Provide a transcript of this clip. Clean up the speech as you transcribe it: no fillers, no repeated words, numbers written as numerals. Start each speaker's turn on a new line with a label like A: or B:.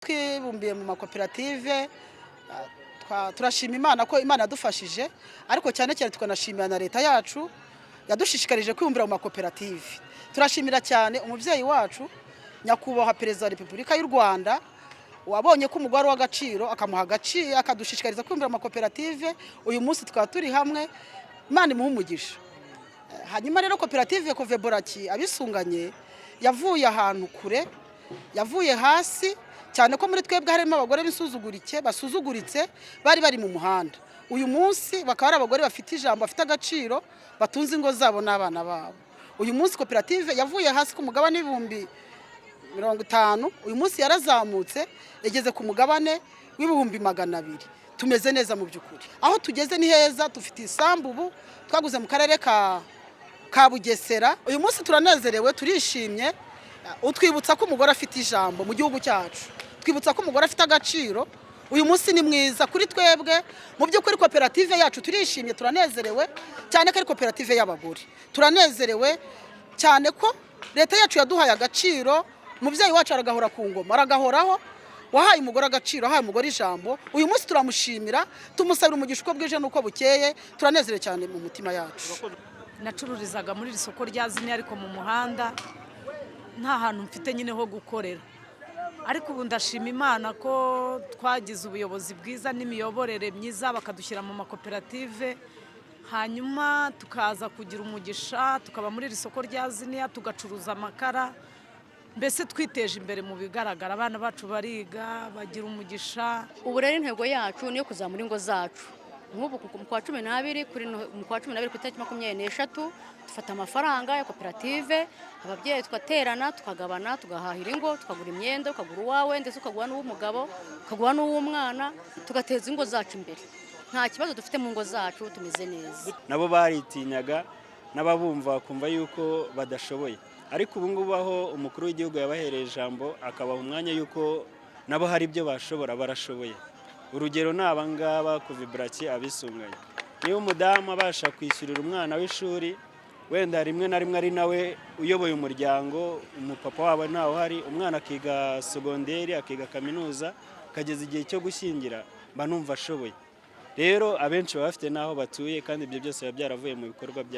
A: twibumbiye mu makoperative turashima Imana ko Imana yadufashije, ariko cyane cyane tukanashimira na leta yacu yadushishikarije kwibumbira mu makoperative. Turashimira cyane umuvyeyi wacu nyakubahwa Perezida wa Repubulika y'u Rwanda wabonye ko umugwaro w'agaciro akamuha agaciro akadushishikariza kwibumbira mu makoperative. Uyu munsi tukaba turi hamwe, Imana imuhe umugisha. Hanyuma rero koperative Coveboraki abisunganye yavuye ahantu kure, yavuye hasi cyane ko muri twebwe harimo abagore basuzuguritse bari mu muhanda. Uyu munsi bakaba ari abagore bafite ijambo, bafite agaciro, batunze ingo zabo n'abana babo. Uyu munsi koperative yavuye hasi ku mugabane w'ibihumbi 50, uyu munsi yarazamutse yageze ku mugabane w'ibihumbi 200. Tumeze neza mu by'ukuri. Aho tugeze ni heza, dufite isambu ubu twaguze mu karere ka Bugesera. Uyu munsi turanezerewe, turishimye, utwibutsa ko umugore afite ijambo mu gihugu cyacu, twibutsa ko umugore afite agaciro. Uyu munsi ni mwiza kuri twebwe. Mu by'ukuri koperative yacu turishimye, turanezerewe cyane ko ari koperative y'abagore. Turanezerewe cyane ko leta yacu yaduhaye agaciro. Umuvyeyi wacu aragahora ku ngoma, aragahoraho, wahaye umugore agaciro, wahaye umugore ijambo. Uyu munsi turamushimira, tumusabira umugisha uko bwije nuko bukeye. Turanezerewe cyane mu mutima yacu.
B: Nacururizaga muri isoko rya Zini ariko mu muhanda nta hantu mfite nyine ho gukorera, ariko ubu ndashima Imana ko twagize ubuyobozi bwiza n'imiyoborere myiza bakadushyira mu makoperative, hanyuma tukaza kugira umugisha tukaba muri iri soko rya Zini tugacuruza amakara. Mbese twiteje imbere mu bigaragara, abana bacu bariga bagira umugisha.
C: Ubu rero intego yacu niyo kuzamura ingo zacu. Nk'ubu mu kwa 12 ku itariki 23 dufata amafaranga ya koperative, ababyeyi twaterana tukagabana, tugahahira ingo, tukagura imyenda, ukagura uwawe ndetse ukagura n'uw'umugabo, ukagura n'uw'umwana, tugateza ingo zacu imbere. Nta kibazo dufite mu ngo zacu, tumeze neza.
D: Nabo baritinyaga n'ababumva kumva yuko badashoboye, ariko ubu ngubu aho umukuru w'igihugu yabahereye ijambo akabaha umwanya yuko nabo hari ibyo bashobora, barashoboye. Urugero ni abangaba Coveboraki abisunganye. Niyo umudamu abasha kwishyurira umwana w'ishuri, wenda rimwe na rimwe ari nawe uyoboye umuryango, umupapa wabo ntaho hari, umwana akiga segonderi, akiga kaminuza, kageze igihe cyo gushyingira, mba numva ashoboye. Rero abenshi baba bafite n'aho batuye, kandi ibyo byose biba byaravuye mu bikorwa bya